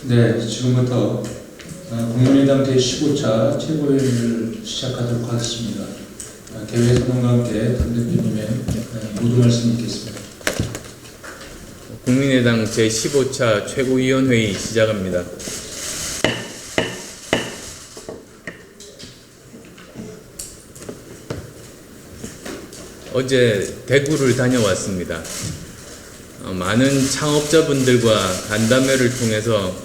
네, 지금부터 국민의당 제15차 최고위를 시작하도록 하겠습니다. 개회 선언과 함께 당대표님의 모두 말씀 있겠습니다. 국민의당 제15차 최고위원회의 시작합니다. 어제 대구를 다녀왔습니다. 많은 창업자분들과 간담회를 통해서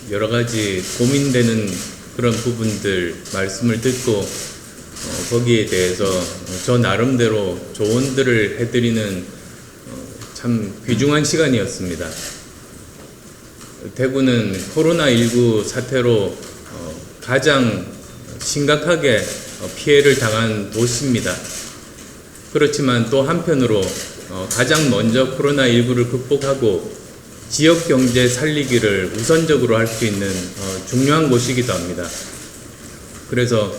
여러 가지 고민되는 그런 부분들 말씀을 듣고 거기에 대해서 저 나름대로 조언들을 해드리는 참 귀중한 시간이었습니다. 대구는 코로나19 사태로 가장 심각하게 피해를 당한 도시입니다. 그렇지만 또 한편으로 가장 먼저 코로나19를 극복하고 지역 경제 살리기를 우선적으로 할 수 있는 중요한 곳이기도 합니다. 그래서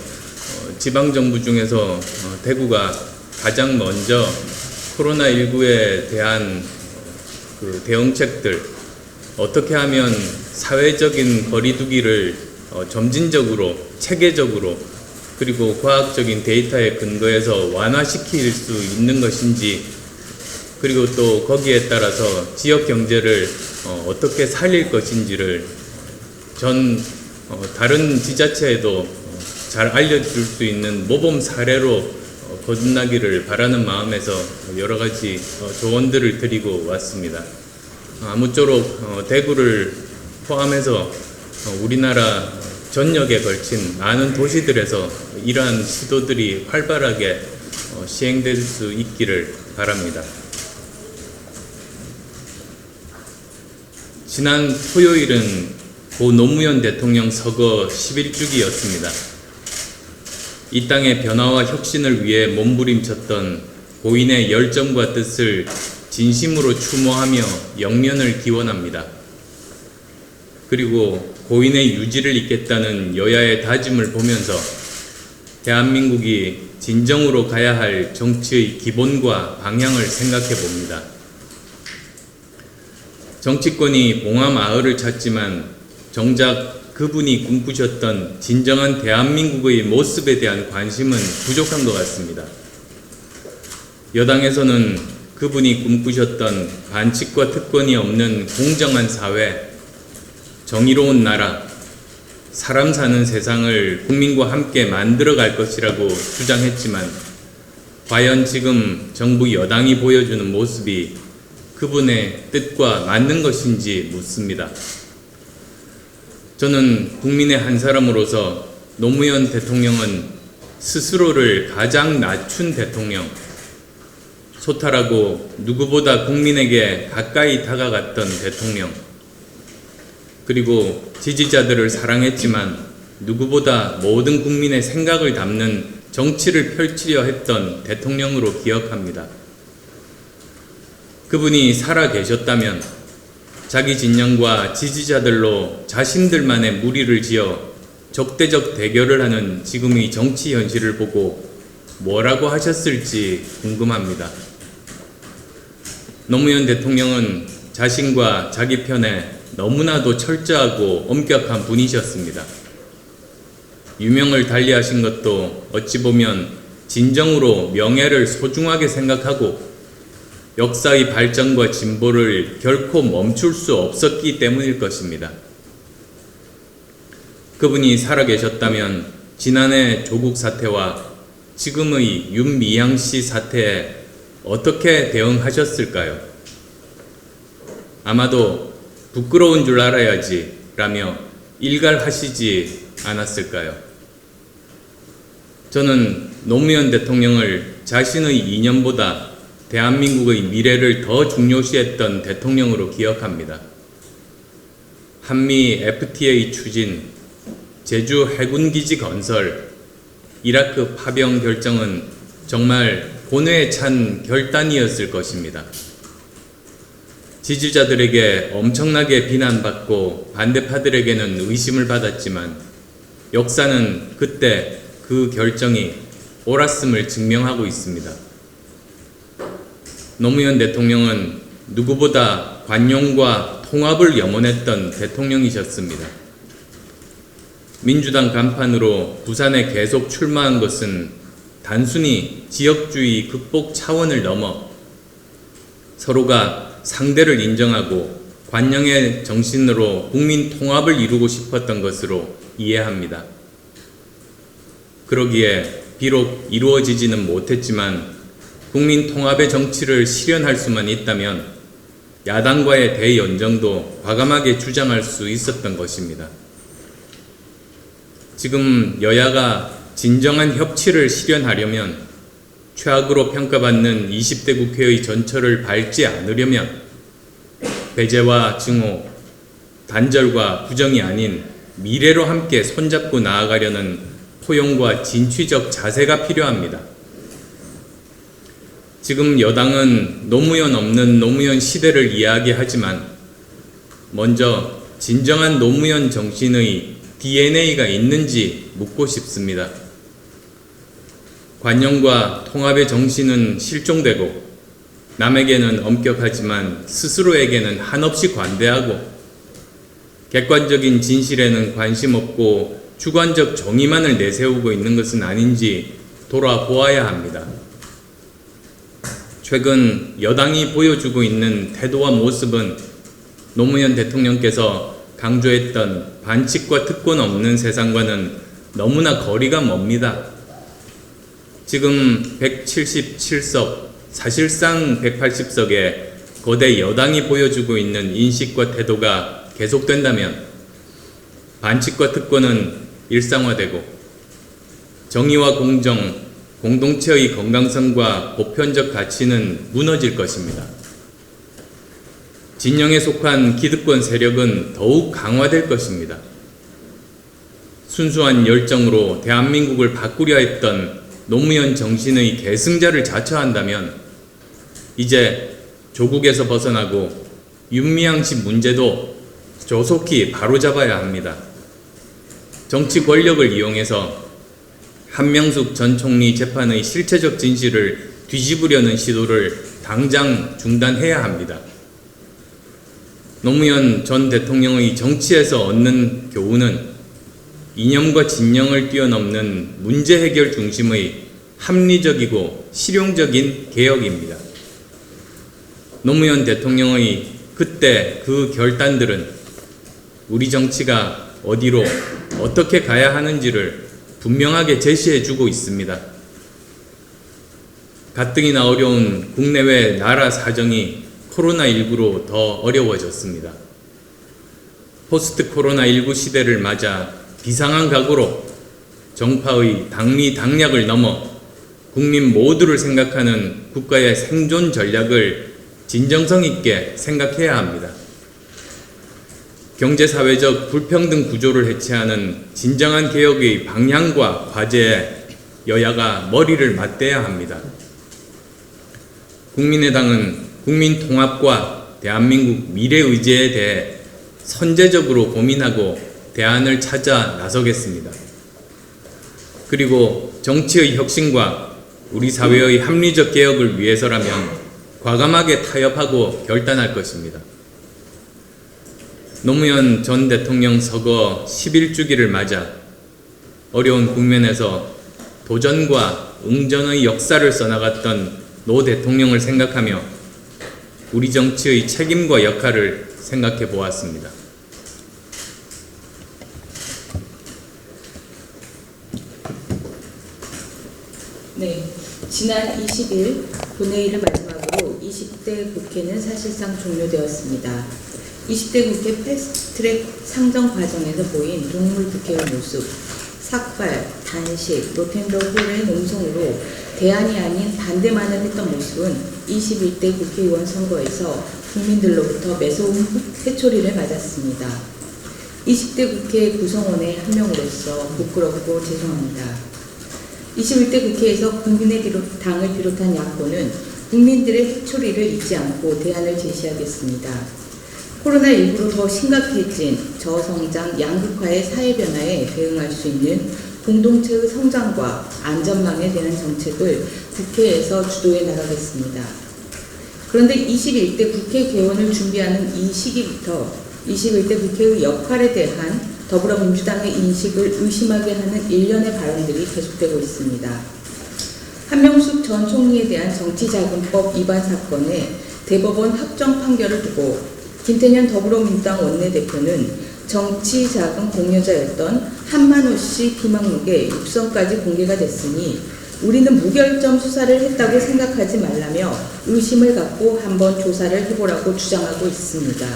지방정부 중에서 대구가 가장 먼저 코로나19에 대한 그 대응책들, 어떻게 하면 사회적인 거리두기를 점진적으로, 체계적으로, 그리고 과학적인 데이터에 근거해서 완화시킬 수 있는 것인지, 그리고 또 거기에 따라서 지역 경제를 어떻게 살릴 것인지를 다른 지자체에도 잘 알려줄 수 있는 모범 사례로 거듭나기를 바라는 마음에서 여러 가지 조언들을 드리고 왔습니다. 아무쪼록 대구를 포함해서 우리나라 전역에 걸친 많은 도시들에서 이러한 시도들이 활발하게 시행될 수 있기를 바랍니다. 지난 토요일은 고 노무현 대통령 서거 11주기였습니다. 이 땅의 변화와 혁신을 위해 몸부림쳤던 고인의 열정과 뜻을 진심으로 추모하며 영련을 기원합니다. 그리고 고인의 유지를 잇겠다는 여야의 다짐을 보면서 대한민국이 진정으로 가야 할 정치의 기본과 방향을 생각해 봅니다. 정치권이 봉화마을을 찾지만 정작 그분이 꿈꾸셨던 진정한 대한민국의 모습에 대한 관심은 부족한 것 같습니다. 여당에서는 그분이 꿈꾸셨던 반칙과 특권이 없는 공정한 사회, 정의로운 나라, 사람 사는 세상을 국민과 함께 만들어갈 것이라고 주장했지만 과연 지금 정부 여당이 보여주는 모습이 그분의 뜻과 맞는 것인지 묻습니다. 저는 국민의 한 사람으로서 노무현 대통령은 스스로를 가장 낮춘 대통령, 소탈하고 누구보다 국민에게 가까이 다가갔던 대통령, 그리고 지지자들을 사랑했지만 누구보다 모든 국민의 생각을 담는 정치를 펼치려 했던 대통령으로 기억합니다. 그분이 살아 계셨다면 자기 진영과 지지자들로 자신들만의 무리를 지어 적대적 대결을 하는 지금의 정치 현실을 보고 뭐라고 하셨을지 궁금합니다. 노무현 대통령은 자신과 자기 편에 너무나도 철저하고 엄격한 분이셨습니다. 유명을 달리하신 것도 어찌 보면 진정으로 명예를 소중하게 생각하고 역사의 발전과 진보를 결코 멈출 수 없었기 때문일 것입니다. 그분이 살아계셨다면 지난해 조국 사태와 지금의 윤미향 씨 사태에 어떻게 대응하셨을까요? 아마도 부끄러운 줄 알아야지 라며 일갈하시지 않았을까요? 저는 노무현 대통령을 자신의 이념보다 대한민국의 미래를 더 중요시했던 대통령으로 기억합니다. 한미 FTA 추진, 제주 해군기지 건설, 이라크 파병 결정은 정말 고뇌에 찬 결단이었을 것입니다. 지지자들에게 엄청나게 비난받고 반대파들에게는 의심을 받았지만 역사는 그때 그 결정이 옳았음을 증명하고 있습니다. 노무현 대통령은 누구보다 관용과 통합을 염원했던 대통령이셨습니다. 민주당 간판으로 부산에 계속 출마한 것은 단순히 지역주의 극복 차원을 넘어 서로가 상대를 인정하고 관영의 정신으로 국민 통합을 이루고 싶었던 것으로 이해합니다. 그러기에 비록 이루어지지는 못했지만 국민 통합의 정치를 실현할 수만 있다면 야당과의 대연정도 과감하게 주장할 수 있었던 것입니다. 지금 여야가 진정한 협치를 실현하려면 최악으로 평가받는 20대 국회의 전철을 밟지 않으려면 배제와 증오, 단절과 부정이 아닌 미래로 함께 손잡고 나아가려는 포용과 진취적 자세가 필요합니다. 지금 여당은 노무현 없는 노무현 시대를 이야기하지만 먼저 진정한 노무현 정신의 DNA가 있는지 묻고 싶습니다. 관용과 통합의 정신은 실종되고 남에게는 엄격하지만 스스로에게는 한없이 관대하고 객관적인 진실에는 관심 없고 주관적 정의만을 내세우고 있는 것은 아닌지 돌아보아야 합니다. 최근 여당이 보여주고 있는 태도와 모습은 노무현 대통령께서 강조했던 반칙과 특권 없는 세상과는 너무나 거리가 멉니다. 지금 177석, 사실상 180석의 거대 여당이 보여주고 있는 인식과 태도가 계속된다면 반칙과 특권은 일상화되고 정의와 공정, 공동체의 건강성과 보편적 가치는 무너질 것입니다. 진영에 속한 기득권 세력은 더욱 강화될 것입니다. 순수한 열정으로 대한민국을 바꾸려 했던 노무현 정신의 계승자를 자처한다면 이제 조국에서 벗어나고 윤미향 씨 문제도 조속히 바로잡아야 합니다. 정치 권력을 이용해서 한명숙 전 총리 재판의 실체적 진실을 뒤집으려는 시도를 당장 중단해야 합니다. 노무현 전 대통령의 정치에서 얻는 교훈은 이념과 진영을 뛰어넘는 문제 해결 중심의 합리적이고 실용적인 개혁입니다. 노무현 대통령의 그때 그 결단들은 우리 정치가 어디로 어떻게 가야 하는지를 분명하게 제시해주고 있습니다. 가뜩이나 어려운 국내외 나라 사정이 코로나19로 더 어려워졌습니다. 포스트 코로나19 시대를 맞아 비상한 각오로 정파의 당리당략을 넘어 국민 모두를 생각하는 국가의 생존 전략을 진정성 있게 생각해야 합니다. 경제사회적 불평등 구조를 해체하는 진정한 개혁의 방향과 과제에 여야가 머리를 맞대야 합니다. 국민의당은 국민 통합과 대한민국 미래 의제에 대해 선제적으로 고민하고 대안을 찾아 나서겠습니다. 그리고 정치의 혁신과 우리 사회의 합리적 개혁을 위해서라면 과감하게 타협하고 결단할 것입니다. 노무현 전 대통령 서거 11주기를 맞아 어려운 국면에서 도전과 응전의 역사를 써나갔던 노 대통령을 생각하며 우리 정치의 책임과 역할을 생각해 보았습니다. 네, 지난 20일 본회의를 마지막으로 20대 국회는 사실상 종료되었습니다. 20대 국회 패스트트랙 상정 과정에서 보인 동물특혜의 모습, 삭발, 단식, 로텐더 홀의 농성으로 대안이 아닌 반대만을 했던 모습은 21대 국회의원 선거에서 국민들로부터 매서운 회초리를 맞았습니다. 20대 국회 구성원의 한 명으로서 부끄럽고 죄송합니다. 21대 국회에서 국민의당을 비롯한 야권은 국민들의 회초리를 잊지 않고 대안을 제시하겠습니다. 코로나19로 더 심각해진 저성장 양극화의 사회 변화에 대응할 수 있는 공동체의 성장과 안전망에 대한 정책을 국회에서 주도해 나가겠습니다. 그런데 21대 국회 개원을 준비하는 이 시기부터 21대 국회의 역할에 대한 더불어민주당의 인식을 의심하게 하는 일련의 발언들이 계속되고 있습니다. 한명숙 전 총리에 대한 정치자금법 위반 사건에 대법원 확정 판결을 두고 김태년 더불어민주당 원내대표는 정치자금 공여자였던 한만호 씨 비망록의 육성까지 공개가 됐으니 우리는 무결점 수사를 했다고 생각하지 말라며 의심을 갖고 한번 조사를 해보라고 주장하고 있습니다.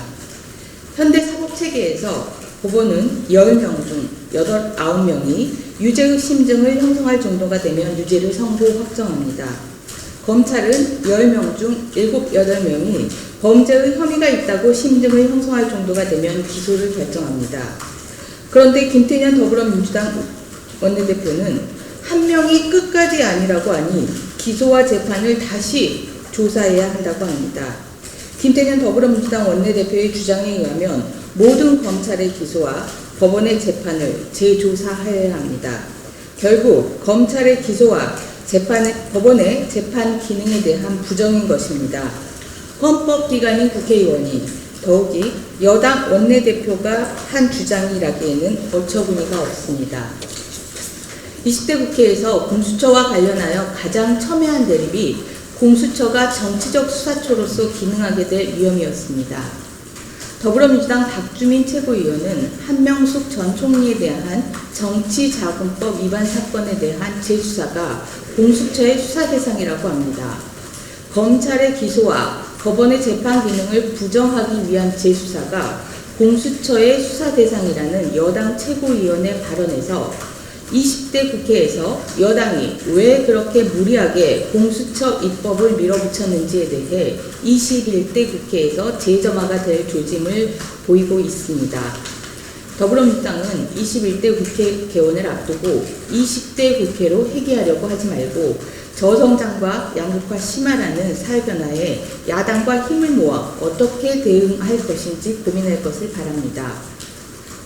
현대 사법체계에서 법원은 10명 중 9명이 유죄의 심증을 형성할 정도가 되면 유죄를 선고 확정합니다. 검찰은 10명 중 7, 8명이 범죄의 혐의가 있다고 심증을 형성할 정도가 되면 기소를 결정합니다. 그런데 김태년 더불어민주당 원내대표는 한 명이 끝까지 아니라고 하니 기소와 재판을 다시 조사해야 한다고 합니다. 김태년 더불어민주당 원내대표의 주장에 의하면 모든 검찰의 기소와 법원의 재판을 재조사해야 합니다. 결국 검찰의 기소와 법원의 재판 기능에 대한 부정인 것입니다. 헌법기관인 국회의원이 더욱이 여당 원내대표가 한 주장이라기에는 어처구니가 없습니다. 20대 국회에서 공수처와 관련하여 가장 첨예한 대립이 공수처가 정치적 수사처로서 기능하게 될 위험이었습니다. 더불어민주당 박주민 최고위원은 한명숙 전 총리에 대한 정치자금법 위반 사건에 대한 재수사가 공수처의 수사 대상이라고 합니다. 검찰의 기소와 법원의 재판 기능을 부정하기 위한 재수사가 공수처의 수사 대상이라는 여당 최고위원의 발언에서 20대 국회에서 여당이 왜 그렇게 무리하게 공수처 입법을 밀어붙였는지에 대해 21대 국회에서 재점화가 될 조짐을 보이고 있습니다. 더불어민주당은 21대 국회 개원을 앞두고 20대 국회로 회귀하려고 하지 말고 저성장과 양극화 심화라는 사회변화에 야당과 힘을 모아 어떻게 대응할 것인지 고민할 것을 바랍니다.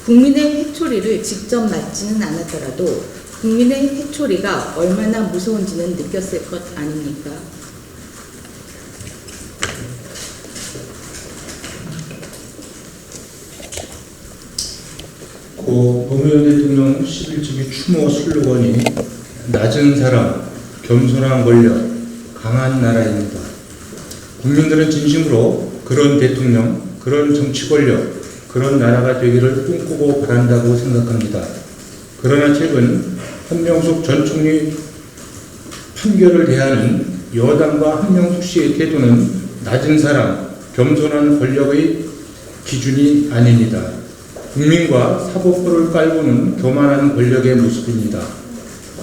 국민의 회초리를 직접 맞지는 않았더라도 국민의 회초리가 얼마나 무서운지는 느꼈을 것 아닙니까? 고 노무현 대통령 11직의 추모 슬로건이 낮은 사람, 겸손한 권력, 강한 나라입니다. 국민들은 진심으로 그런 대통령, 그런 정치 권력, 그런 나라가 되기를 꿈꾸고 바란다고 생각합니다. 그러나 최근 한명숙 전 총리 판결을 대하는 여당과 한명숙 씨의 태도는 낮은 사람, 겸손한 권력의 기준이 아닙니다. 국민과 사법부를 깔고는 교만한 권력의 모습입니다.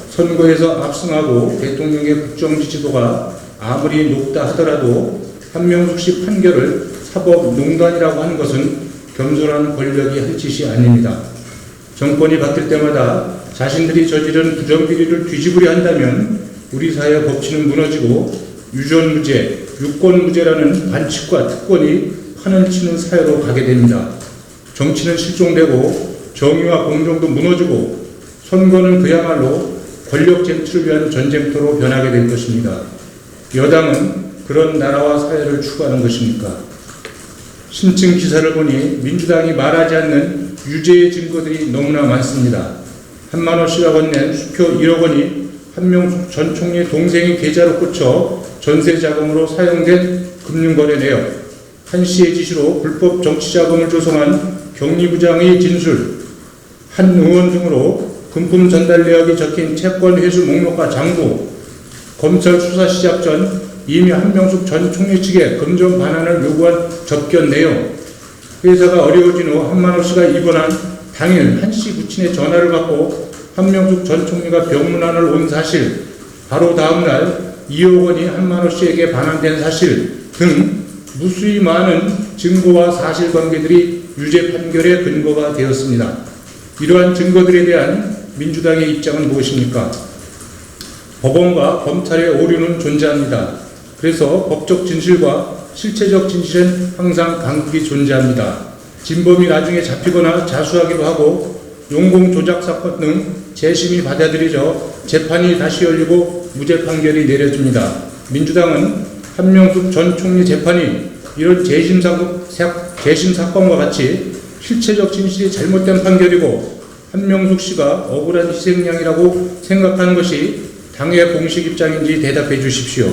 선거에서 압승하고 대통령의 국정 지지도가 아무리 높다 하더라도 한명숙 씨 판결을 사법농단이라고 하는 것은 겸손한 권력이 할 짓이 아닙니다. 정권이 바뀔 때마다 자신들이 저지른 부정비리를 뒤집으려 한다면 우리 사회의 법치는 무너지고 유전무죄, 유권무죄라는 반칙과 특권이 판을 치는 사회로 가게 됩니다. 정치는 실종되고 정의와 공정도 무너지고 선거는 그야말로 권력 쟁취를 위한 전쟁터로 변하게 될 것입니다. 여당은 그런 나라와 사회를 추구하는 것입니까? 신층 기사를 보니 민주당이 말하지 않는 유죄의 증거들이 너무나 많습니다. 한만호 씨가 건넨 수표 1억 원이 한명숙 전 총리의 동생의 계좌로 꽂혀 전세 자금으로 사용된 금융거래 내역, 한 씨의 지시로 불법 정치자금을 조성한 경리부장의 진술, 한 의원 등으로 금품 전달 내역이 적힌 채권 회수 목록과 장부, 검찰 수사 시작 전 이미 한명숙 전 총리 측에 금전 반환을 요구한 접견 내용, 회사가 어려워진 후 한만호 씨가 입원한 당일 한 씨 부친의 전화를 받고 한명숙 전 총리가 병문안을 온 사실, 바로 다음날 2억 원이 한만호 씨에게 반환된 사실 등 무수히 많은 증거와 사실관계들이 유죄 판결의 근거가 되었습니다. 이러한 증거들에 대한 민주당의 입장은 무엇입니까? 법원과 검찰의 오류는 존재합니다. 그래서 법적 진실과 실체적 진실은 항상 간극이 존재합니다. 진범이 나중에 잡히거나 자수하기도 하고 용공 조작 사건 등 재심이 받아들여져 재판이 다시 열리고 무죄 판결이 내려집니다. 민주당은 한명숙 전 총리 재판이 이런 재심 사건과 같이 실체적 진실이 잘못된 판결이고 한명숙 씨가 억울한 희생양이라고 생각하는 것이 당의 공식 입장인지 대답해 주십시오.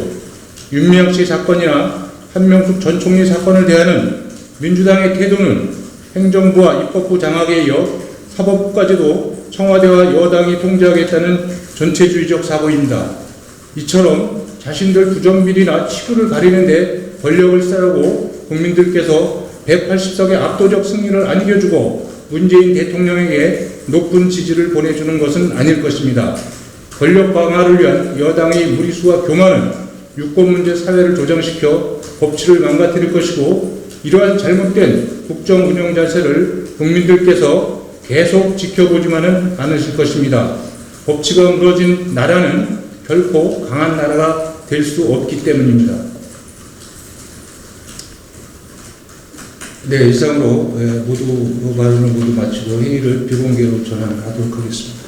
윤미향 씨 사건이나 한명숙 전 총리 사건을 대하는 민주당의 태도는 행정부와 입법부 장악에 이어 사법부까지도 청와대와 여당이 통제하겠다는 전체주의적 사고입니다. 이처럼 자신들 부정비리나 치부를 가리는데 권력을 쓰라고 국민들께서 180석의 압도적 승리를 안겨주고 문재인 대통령에게 높은 지지를 보내주는 것은 아닐 것입니다. 권력 강화를 위한 여당의 무리수와 교만은 유권문제 사회를 조장시켜 법치를 망가뜨릴 것이고 이러한 잘못된 국정 운영 자세를 국민들께서 계속 지켜보지만은 않으실 것입니다. 법치가 무너진 나라는 결코 강한 나라가 될 수 없기 때문입니다. 네, 이상으로 모두 발언을 모두 마치고 회의를 비공개로 전환하도록 하겠습니다.